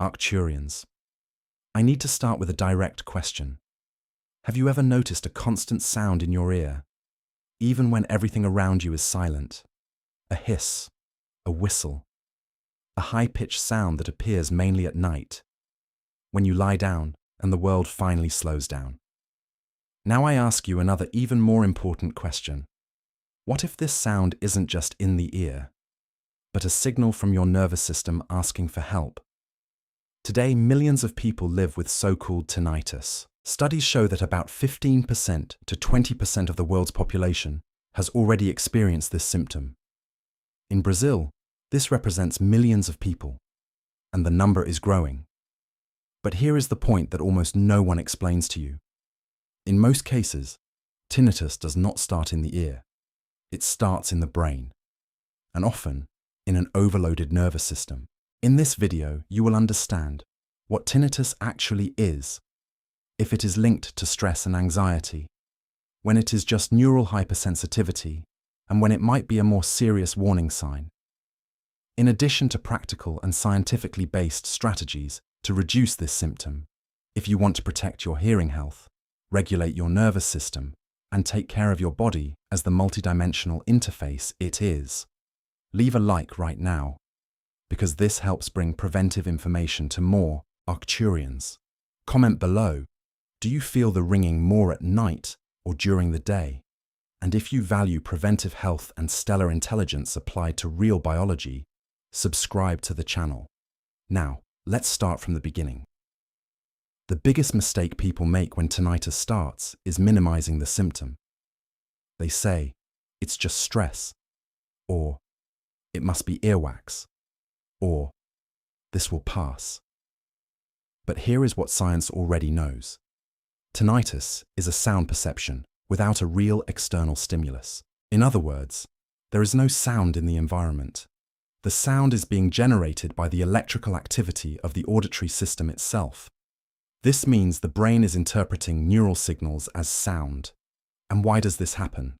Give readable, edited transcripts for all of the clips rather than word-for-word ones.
Arcturians. I need to start with a direct question. Have you ever noticed a constant sound in your ear, even when everything around you is silent? A hiss, a whistle, a high-pitched sound that appears mainly at night, when you lie down and the world finally slows down. Now I ask you another even more important question. What if this sound isn't just in the ear, but a signal from your nervous system asking for help? Today, millions of people live with so-called tinnitus. Studies show that about 15% to 20% of the world's population has already experienced this symptom. In Brazil, this represents millions of people, and the number is growing. But here is the point that almost no one explains to you. In most cases, tinnitus does not start in the ear. It starts in the brain, and often in an overloaded nervous system. In this video, you will understand what tinnitus actually is, if it is linked to stress and anxiety, when it is just neural hypersensitivity, and when it might be a more serious warning sign. In addition to practical and scientifically based strategies to reduce this symptom, if you want to protect your hearing health, regulate your nervous system, and take care of your body as the multidimensional interface it is, leave a like right now, because this helps bring preventive information to more Arcturians. Comment below, do you feel the ringing more at night or during the day? And if you value preventive health and stellar intelligence applied to real biology, subscribe to the channel. Now, let's start from the beginning. The biggest mistake people make when tinnitus starts is minimizing the symptom. They say, it's just stress, or it must be earwax, or this will pass. But here is what science already knows. Tinnitus is a sound perception without a real external stimulus. In other words, there is no sound in the environment. The sound is being generated by the electrical activity of the auditory system itself. This means the brain is interpreting neural signals as sound. And why does this happen?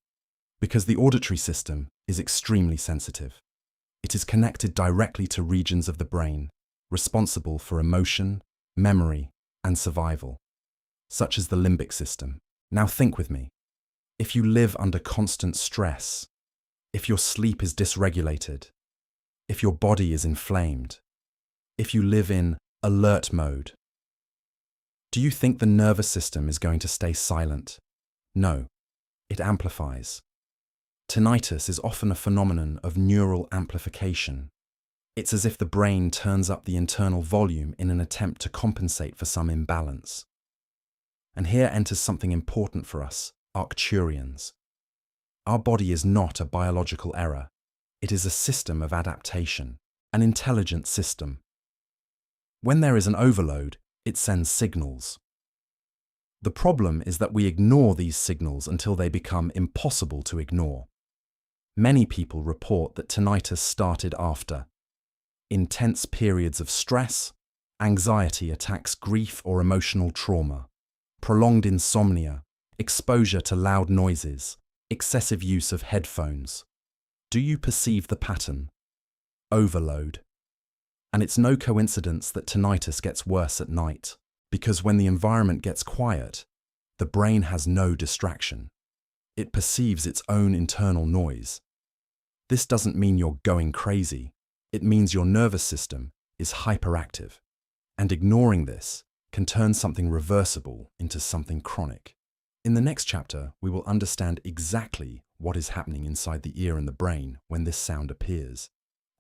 Because the auditory system is extremely sensitive. It is connected directly to regions of the brain responsible for emotion, memory, and survival, such as the limbic system. Now think with me. If you live under constant stress, if your sleep is dysregulated, if your body is inflamed, if you live in alert mode, do you think the nervous system is going to stay silent? No, it amplifies. Tinnitus is often a phenomenon of neural amplification. It's as if the brain turns up the internal volume in an attempt to compensate for some imbalance. And here enters something important for us, Arcturians. Our body is not a biological error. It is a system of adaptation, an intelligent system. When there is an overload, it sends signals. The problem is that we ignore these signals until they become impossible to ignore. Many people report that tinnitus started after intense periods of stress, anxiety attacks, grief or emotional trauma, prolonged insomnia, exposure to loud noises, excessive use of headphones. Do you perceive the pattern? Overload. And it's no coincidence that tinnitus gets worse at night, because when the environment gets quiet, the brain has no distraction. It perceives its own internal noise. This doesn't mean you're going crazy. It means your nervous system is hyperactive. And ignoring this can turn something reversible into something chronic. In the next chapter, we will understand exactly what is happening inside the ear and the brain when this sound appears,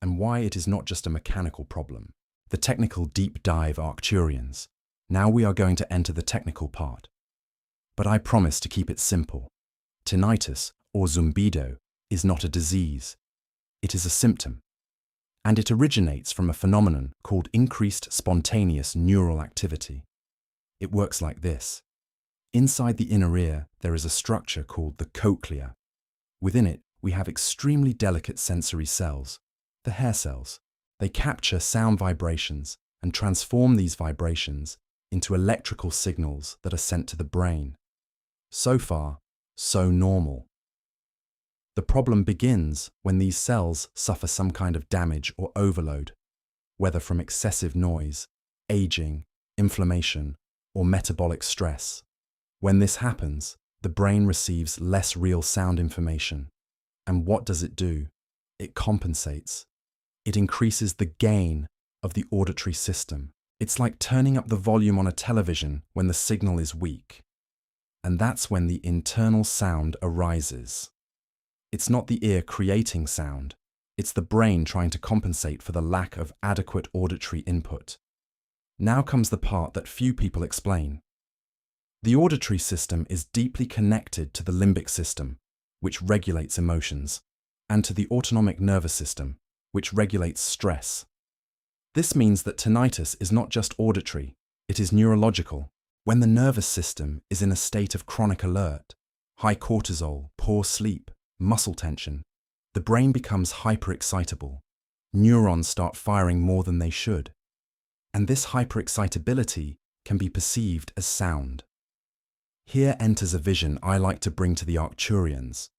and why it is not just a mechanical problem. The technical deep dive Arcturians. Now we are going to enter the technical part. But I promise to keep it simple. Tinnitus, or zumbido, is not a disease. It is a symptom. And it originates from a phenomenon called increased spontaneous neural activity. It works like this. Inside the inner ear, there is a structure called the cochlea. Within it, we have extremely delicate sensory cells, the hair cells. They capture sound vibrations and transform these vibrations into electrical signals that are sent to the brain. So far, so normal. The problem begins when these cells suffer some kind of damage or overload, whether from excessive noise, aging, inflammation, or metabolic stress. When this happens, the brain receives less real sound information. And what does it do? It compensates. It increases the gain of the auditory system. It's like turning up the volume on a television when the signal is weak. And that's when the internal sound arises. It's not the ear creating sound. It's the brain trying to compensate for the lack of adequate auditory input. Now comes the part that few people explain. The auditory system is deeply connected to the limbic system, which regulates emotions, and to the autonomic nervous system, which regulates stress. This means that tinnitus is not just auditory, it is neurological. When the nervous system is in a state of chronic alert, high cortisol, poor sleep, muscle tension, the brain becomes hyperexcitable. Neurons start firing more than they should. And this hyperexcitability can be perceived as sound. Here enters a vision I like to bring to the Arcturians.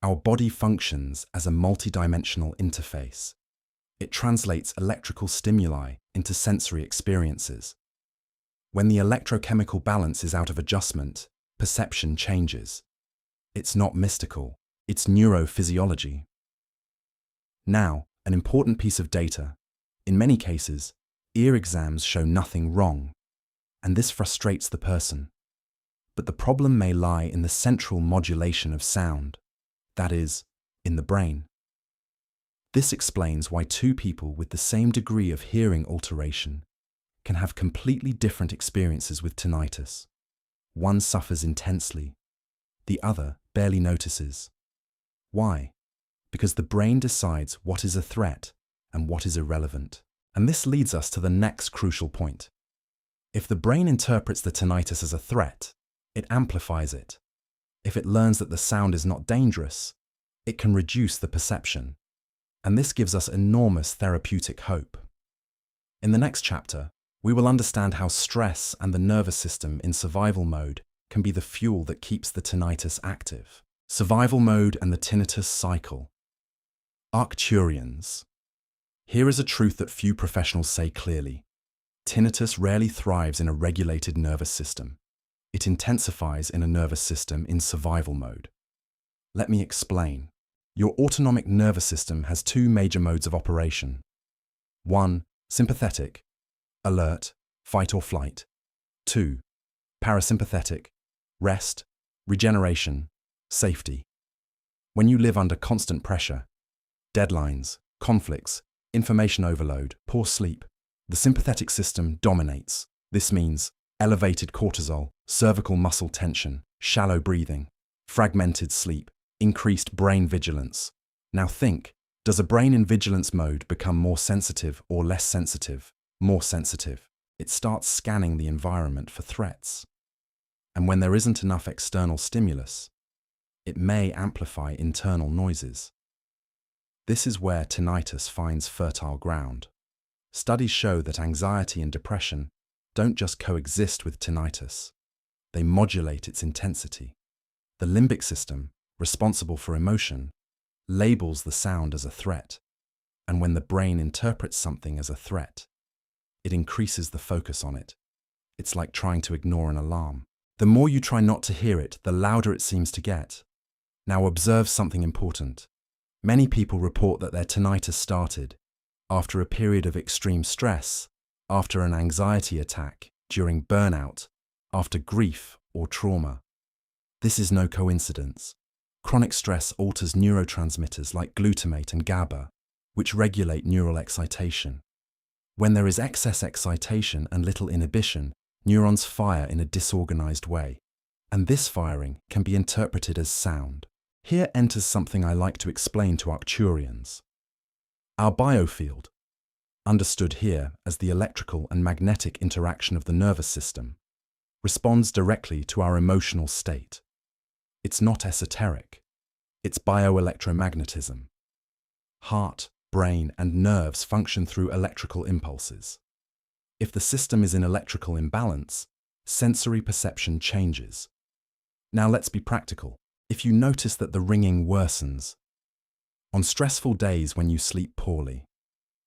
Our body functions as a multidimensional interface. It translates electrical stimuli into sensory experiences. When the electrochemical balance is out of adjustment, perception changes. It's not mystical, it's neurophysiology. Now, an important piece of data. In many cases, ear exams show nothing wrong, and this frustrates the person. But the problem may lie in the central modulation of sound, that is, in the brain. This explains why two people with the same degree of hearing alteration can have completely different experiences with tinnitus. One suffers intensely, the other barely notices. Why? Because the brain decides what is a threat and what is irrelevant. And this leads us to the next crucial point. If the brain interprets the tinnitus as a threat, it amplifies it. If it learns that the sound is not dangerous, it can reduce the perception. And this gives us enormous therapeutic hope. In the next chapter, we will understand how stress and the nervous system in survival mode can be the fuel that keeps the tinnitus active. Survival mode and the tinnitus cycle. Arcturians. Here is a truth that few professionals say clearly. Tinnitus rarely thrives in a regulated nervous system. It intensifies in a nervous system in survival mode. Let me explain. Your autonomic nervous system has two major modes of operation. 1. Sympathetic, alert, fight or flight. 2. Parasympathetic, rest, regeneration, safety. When you live under constant pressure, deadlines, conflicts, information overload, poor sleep, the sympathetic system dominates. This means elevated cortisol, cervical muscle tension, shallow breathing, fragmented sleep, increased brain vigilance. Now think, does a brain in vigilance mode become more sensitive or less sensitive? More sensitive. It starts scanning the environment for threats. And when there isn't enough external stimulus, it may amplify internal noises. This is where tinnitus finds fertile ground. Studies show that anxiety and depression don't just coexist with tinnitus, they modulate its intensity. The limbic system, responsible for emotion, labels the sound as a threat, and when the brain interprets something as a threat, it increases the focus on it. It's like trying to ignore an alarm. The more you try not to hear it, the louder it seems to get. Now observe something important. Many people report that their tinnitus started after a period of extreme stress, after an anxiety attack, during burnout, after grief or trauma. This is no coincidence. Chronic stress alters neurotransmitters like glutamate and GABA, which regulate neural excitation. When there is excess excitation and little inhibition, neurons fire in a disorganized way, and this firing can be interpreted as sound. Here enters something I like to explain to Arcturians. Our biofield, understood here as the electrical and magnetic interaction of the nervous system, responds directly to our emotional state. It's not esoteric. It's bioelectromagnetism. Heart, brain, and nerves function through electrical impulses. If the system is in electrical imbalance, sensory perception changes. Now let's be practical. If you notice that the ringing worsens, on stressful days when you sleep poorly,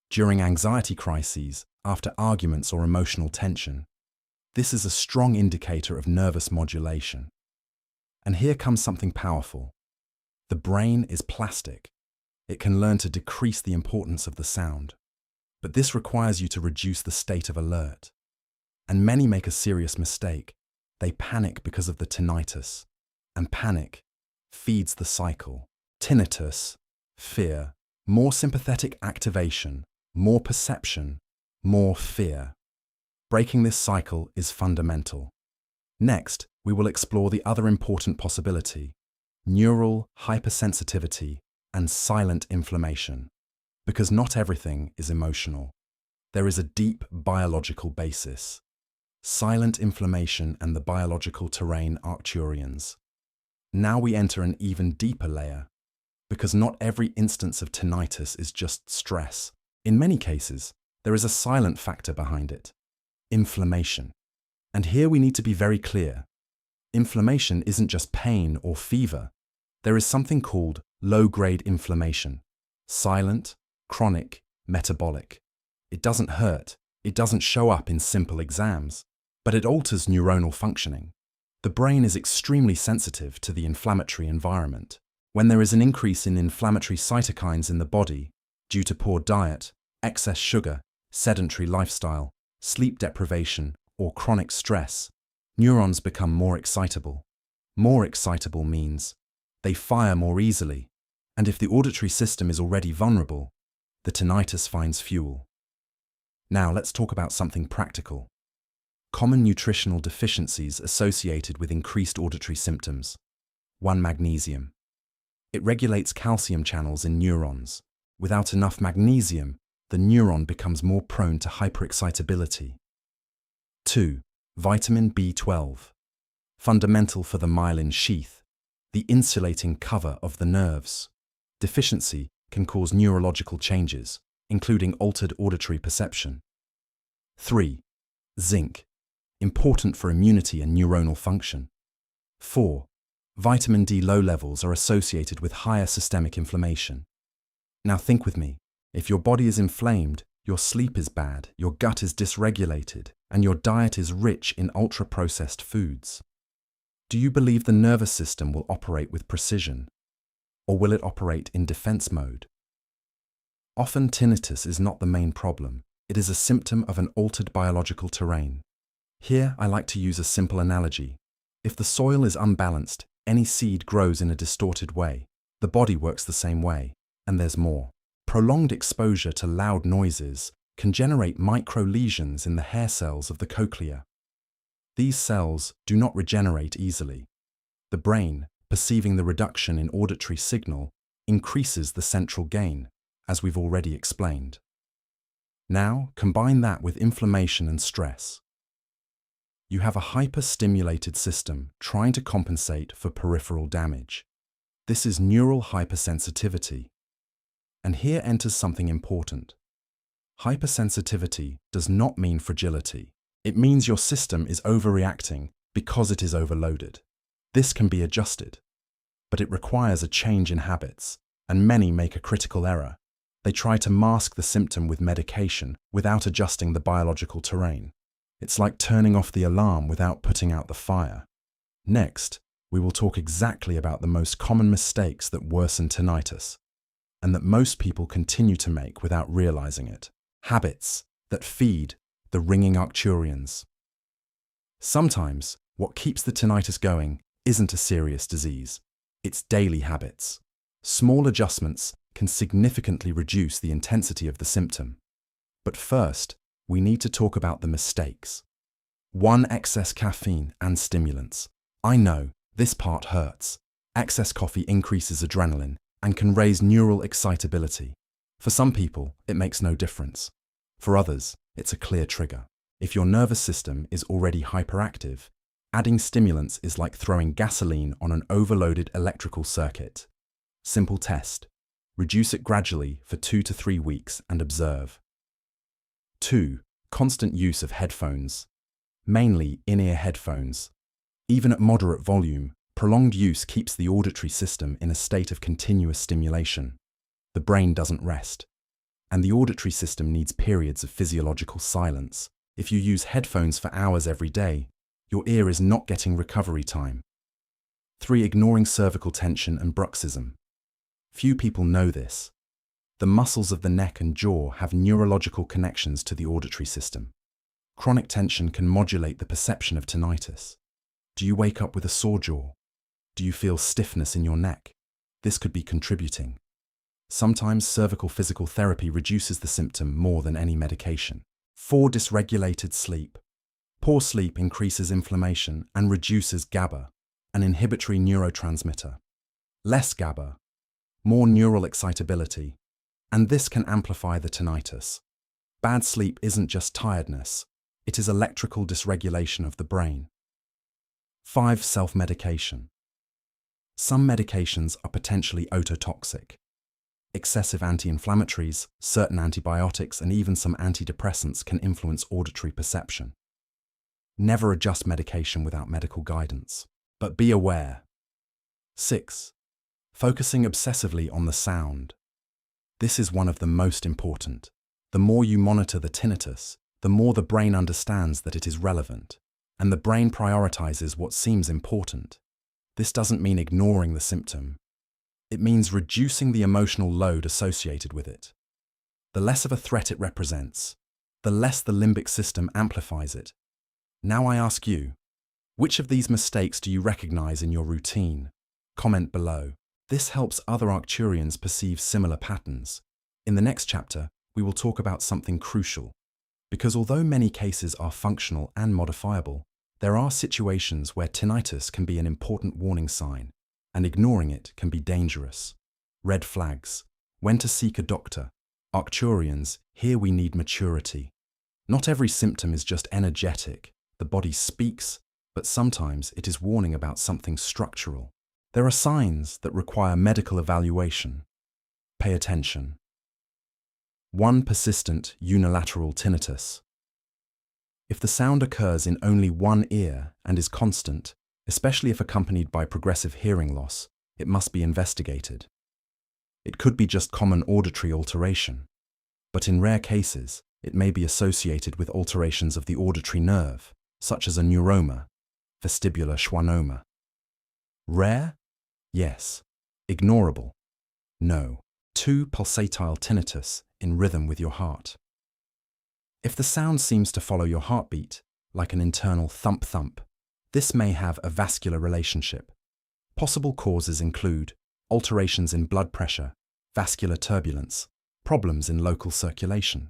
during anxiety crises, after arguments or emotional tension. This is a strong indicator of nervous modulation. And here comes something powerful. The brain is plastic. It can learn to decrease the importance of the sound. But this requires you to reduce the state of alert. And many make a serious mistake. They panic because of the tinnitus. And panic feeds the cycle. Tinnitus, fear, more sympathetic activation, more perception, more fear. Breaking this cycle is fundamental. Next, we will explore the other important possibility: neural hypersensitivity and silent inflammation. Because not everything is emotional. There is a deep biological basis. Silent inflammation and the biological terrain Arcturians. Now we enter an even deeper layer. Because not every instance of tinnitus is just stress. In many cases, there is a silent factor behind it: inflammation. And here we need to be very clear. Inflammation isn't just pain or fever. There is something called low-grade inflammation. Silent, chronic, metabolic. It doesn't hurt. It doesn't show up in simple exams. But it alters neuronal functioning. The brain is extremely sensitive to the inflammatory environment. When there is an increase in inflammatory cytokines in the body, due to poor diet, excess sugar, sedentary lifestyle, sleep deprivation, or chronic stress, neurons become more excitable. More excitable means they fire more easily, and if the auditory system is already vulnerable, the tinnitus finds fuel. Now let's talk about something practical. Common nutritional deficiencies associated with increased auditory symptoms. 1. Magnesium. It regulates calcium channels in neurons. Without enough magnesium, the neuron becomes more prone to hyperexcitability. 2. Vitamin B12. Fundamental for the myelin sheath, the insulating cover of the nerves. Deficiency can cause neurological changes, including altered auditory perception. 3. Zinc. Important for immunity and neuronal function. 4. Vitamin D low levels are associated with higher systemic inflammation. Now think with me. If your body is inflamed, your sleep is bad, your gut is dysregulated, and your diet is rich in ultra-processed foods. Do you believe the nervous system will operate with precision? Or will it operate in defense mode? Often tinnitus is not the main problem. It is a symptom of an altered biological terrain. Here, I like to use a simple analogy. If the soil is unbalanced, any seed grows in a distorted way. The body works the same way, and there's more. Prolonged exposure to loud noises can generate micro-lesions in the hair cells of the cochlea. These cells do not regenerate easily. The brain, perceiving the reduction in auditory signal, increases the central gain, as we've already explained. Now, combine that with inflammation and stress. You have a hyper-stimulated system trying to compensate for peripheral damage. This is neural hypersensitivity. And here enters something important. Hypersensitivity does not mean fragility. It means your system is overreacting because it is overloaded. This can be adjusted, but it requires a change in habits, and many make a critical error. They try to mask the symptom with medication without adjusting the biological terrain. It's like turning off the alarm without putting out the fire. Next, we will talk exactly about the most common mistakes that worsen tinnitus, and that most people continue to make without realizing it. Habits that feed the ringing Arcturians. Sometimes, what keeps the tinnitus going isn't a serious disease. It's daily habits. Small adjustments can significantly reduce the intensity of the symptom. But first, we need to talk about the mistakes. 1. Excess caffeine and stimulants. I know, this part hurts. Excess coffee increases adrenaline and can raise neural excitability. For some people, it makes no difference. For others, it's a clear trigger. If your nervous system is already hyperactive, adding stimulants is like throwing gasoline on an overloaded electrical circuit. Simple test. Reduce it gradually for 2 to 3 weeks and observe. 2. Constant use of headphones. Mainly in-ear headphones. Even at moderate volume, prolonged use keeps the auditory system in a state of continuous stimulation. The brain doesn't rest. And the auditory system needs periods of physiological silence. If you use headphones for hours every day, your ear is not getting recovery time. 3. Ignoring cervical tension and bruxism. Few people know this. The muscles of the neck and jaw have neurological connections to the auditory system. Chronic tension can modulate the perception of tinnitus. Do you wake up with a sore jaw? Do you feel stiffness in your neck? This could be contributing. Sometimes cervical physical therapy reduces the symptom more than any medication. 4. Dysregulated sleep. Poor sleep increases inflammation and reduces GABA, an inhibitory neurotransmitter. Less GABA, more neural excitability, and this can amplify the tinnitus. Bad sleep isn't just tiredness, it is electrical dysregulation of the brain. 5. Self-medication. Some medications are potentially ototoxic. Excessive anti-inflammatories, certain antibiotics, and even some antidepressants can influence auditory perception. Never adjust medication without medical guidance, but be aware. 6. Focusing obsessively on the sound. This is one of the most important. The more you monitor the tinnitus, the more the brain understands that it is relevant, and the brain prioritizes what seems important. This doesn't mean ignoring the symptom. It means reducing the emotional load associated with it. The less of a threat it represents, the less the limbic system amplifies it. Now I ask you, which of these mistakes do you recognize in your routine? Comment below. This helps other Arcturians perceive similar patterns. In the next chapter, we will talk about something crucial. Because although many cases are functional and modifiable, there are situations where tinnitus can be an important warning sign, and ignoring it can be dangerous. Red flags. When to seek a doctor. Arcturians, here we need maturity. Not every symptom is just energetic. The body speaks, but sometimes it is warning about something structural. There are signs that require medical evaluation. Pay attention. 1. Persistent unilateral tinnitus. If the sound occurs in only one ear and is constant, especially if accompanied by progressive hearing loss, it must be investigated. It could be just common auditory alteration, but in rare cases, it may be associated with alterations of the auditory nerve, such as a neuroma, vestibular schwannoma. Rare? Yes. Ignorable? No. 2. Pulsatile tinnitus, in rhythm with your heart. If the sound seems to follow your heartbeat, like an internal thump-thump, this may have a vascular relationship. Possible causes include alterations in blood pressure, vascular turbulence, problems in local circulation.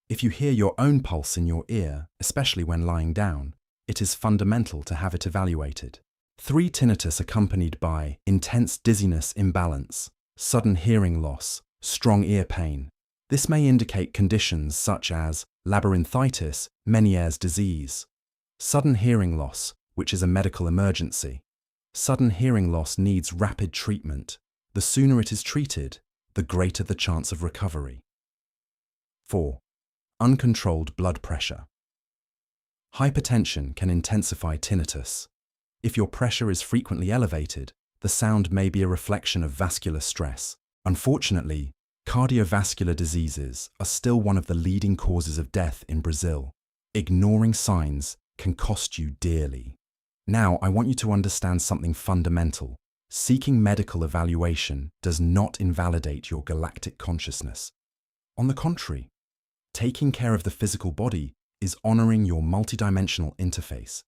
If you hear your own pulse in your ear, especially when lying down, it is fundamental to have it evaluated. 3. Tinnitus accompanied by intense dizziness imbalance, sudden hearing loss, strong ear pain. This may indicate conditions such as labyrinthitis, Meniere's disease. Sudden hearing loss, which is a medical emergency. Sudden hearing loss needs rapid treatment. The sooner it is treated, the greater the chance of recovery. 4. Uncontrolled blood pressure. Hypertension can intensify tinnitus. If your pressure is frequently elevated, the sound may be a reflection of vascular stress. Unfortunately, cardiovascular diseases are still one of the leading causes of death in Brazil. Ignoring signs can cost you dearly. Now, I want you to understand something fundamental. Seeking medical evaluation does not invalidate your galactic consciousness. On the contrary, taking care of the physical body is honoring your multidimensional interface.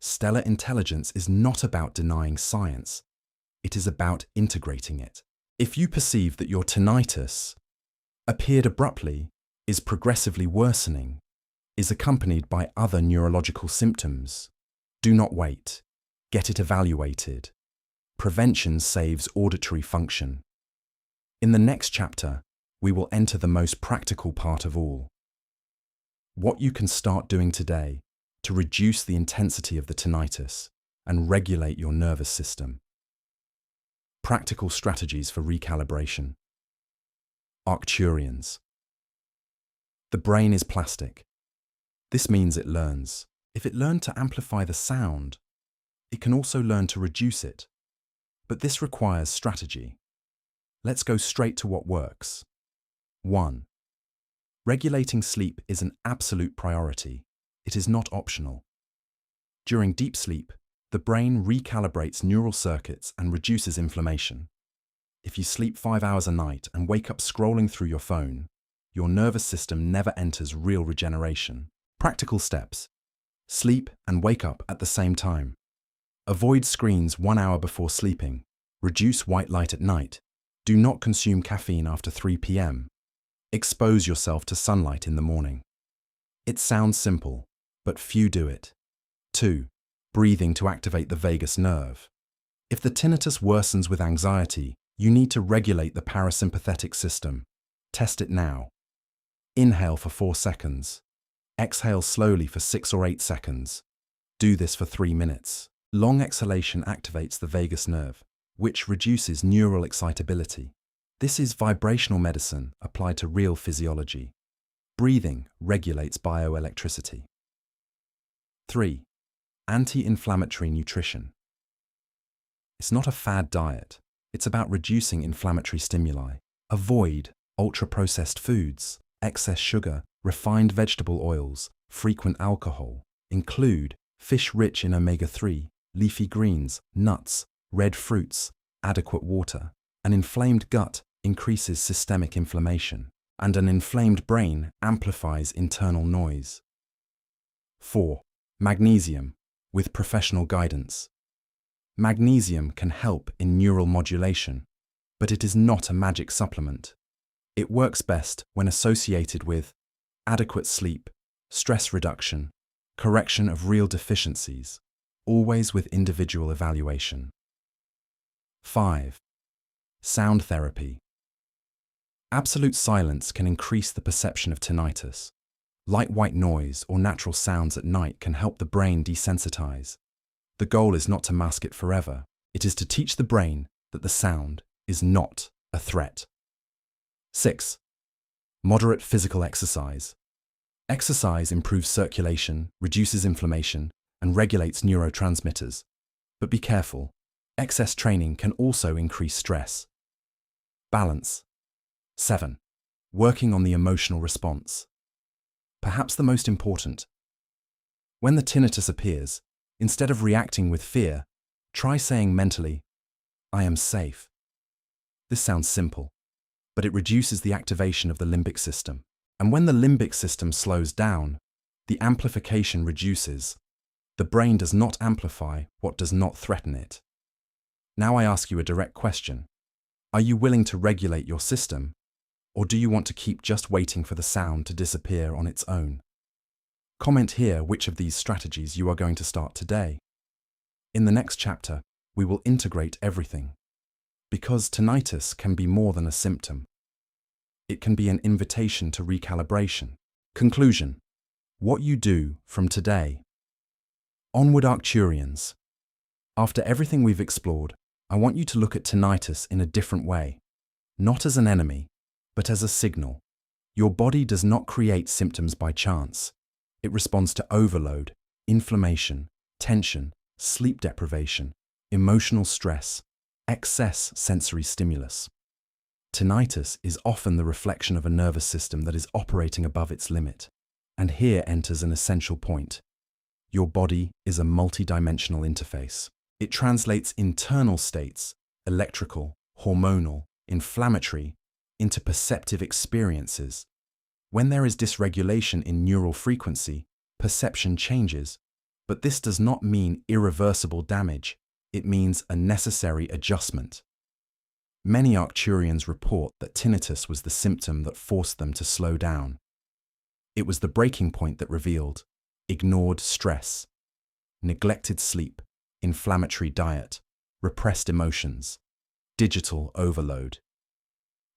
Stellar intelligence is not about denying science. It is about integrating it. If you perceive that your tinnitus appeared abruptly, is progressively worsening, is accompanied by other neurological symptoms, do not wait. Get it evaluated. Prevention saves auditory function. In the next chapter, we will enter the most practical part of all. What you can start doing today to reduce the intensity of the tinnitus and regulate your nervous system. Practical strategies for recalibration. Arcturians. The brain is plastic. This means it learns. If it learned to amplify the sound, it can also learn to reduce it. But this requires strategy. Let's go straight to what works. 1. Regulating sleep is an absolute priority. It is not optional. During deep sleep, the brain recalibrates neural circuits and reduces inflammation. If you sleep 5 hours a night and wake up scrolling through your phone, your nervous system never enters real regeneration. Practical steps. Sleep and wake up at the same time. Avoid screens 1 hour before sleeping. Reduce white light at night. Do not consume caffeine after 3 p.m. Expose yourself to sunlight in the morning. It sounds simple, but few do it. 2. Breathing to activate the vagus nerve. If the tinnitus worsens with anxiety, you need to regulate the parasympathetic system. Test it now. Inhale for 4 seconds. Exhale slowly for 6 or 8 seconds. Do this for 3 minutes. Long exhalation activates the vagus nerve, which reduces neural excitability. This is vibrational medicine applied to real physiology. Breathing regulates bioelectricity. 3. Anti-inflammatory nutrition. It's not a fad diet. It's about reducing inflammatory stimuli. Avoid ultra-processed foods, excess sugar, refined vegetable oils, frequent alcohol. Include fish rich in omega-3, leafy greens, nuts, red fruits, adequate water. An inflamed gut increases systemic inflammation, and an inflamed brain amplifies internal noise. 4. Magnesium, with professional guidance. Magnesium can help in neural modulation, but it is not a magic supplement. It works best when associated with adequate sleep, stress reduction, correction of real deficiencies, always with individual evaluation. 5. Sound therapy. Absolute silence can increase the perception of tinnitus. Light white noise or natural sounds at night can help the brain desensitize. The goal is not to mask it forever. It is to teach the brain that the sound is not a threat. 6. Moderate physical exercise. Exercise improves circulation, reduces inflammation, and regulates neurotransmitters. But be careful. Excess training can also increase stress. Balance. 7. Working on the emotional response. Perhaps the most important. When the tinnitus appears, instead of reacting with fear, try saying mentally, "I am safe." This sounds simple, but it reduces the activation of the limbic system. And when the limbic system slows down, the amplification reduces. The brain does not amplify what does not threaten it. Now I ask you a direct question. Are you willing to regulate your system, or do you want to keep just waiting for the sound to disappear on its own? Comment here which of these strategies you are going to start today. In the next chapter, we will integrate everything. Because tinnitus can be more than a symptom. It can be an invitation to recalibration. Conclusion. What you do from today. Onward, Arcturians. After everything we've explored, I want you to look at tinnitus in a different way. Not as an enemy, but as a signal. Your body does not create symptoms by chance. It responds to overload, inflammation, tension, sleep deprivation, emotional stress, excess sensory stimulus. Tinnitus is often the reflection of a nervous system that is operating above its limit. And here enters an essential point. Your body is a multidimensional interface. It translates internal states, electrical, hormonal, inflammatory, into perceptive experiences. When there is dysregulation in neural frequency, perception changes, but this does not mean irreversible damage. It means a necessary adjustment. Many Arcturians report that tinnitus was the symptom that forced them to slow down. It was the breaking point that revealed ignored stress, neglected sleep, inflammatory diet, repressed emotions, digital overload.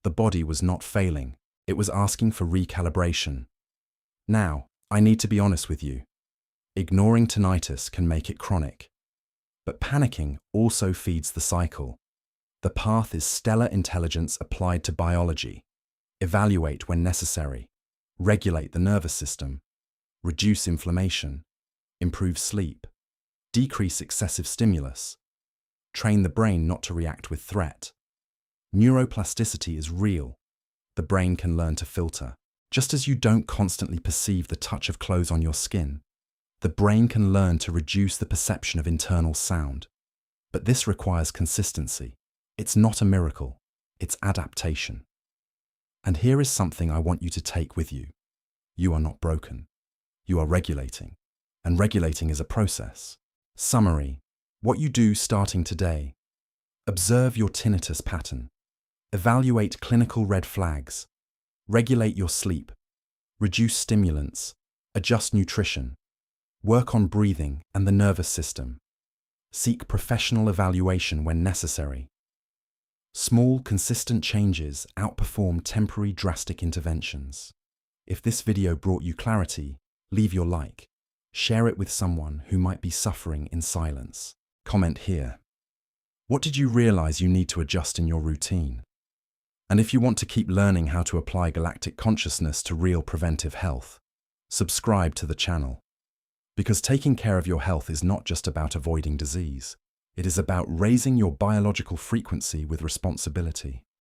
The body was not failing. It was asking for recalibration. Now, I need to be honest with you. Ignoring tinnitus can make it chronic. But panicking also feeds the cycle. The path is stellar intelligence applied to biology. Evaluate when necessary. Regulate the nervous system. Reduce inflammation. Improve sleep. Decrease excessive stimulus. Train the brain not to react with threat. Neuroplasticity is real. the brain can learn to filter. Just as you don't constantly perceive the touch of clothes on your skin, the brain can learn to reduce the perception of internal sound. But this requires consistency. It's not a miracle, it's adaptation. And here is something I want you to take with you. You are not broken. You are regulating. And regulating is a process. Summary: what you do starting today. Observe your tinnitus pattern. Evaluate clinical red flags. Regulate your sleep. Reduce stimulants. Adjust nutrition. Work on breathing and the nervous system. Seek professional evaluation when necessary. Small, consistent changes outperform temporary, drastic interventions. If this video brought you clarity, leave your like. Share it with someone who might be suffering in silence. Comment here. What did you realize you need to adjust in your routine? And if you want to keep learning how to apply galactic consciousness to real preventive health, subscribe to the channel. Because taking care of your health is not just about avoiding disease. It is about raising your biological frequency with responsibility.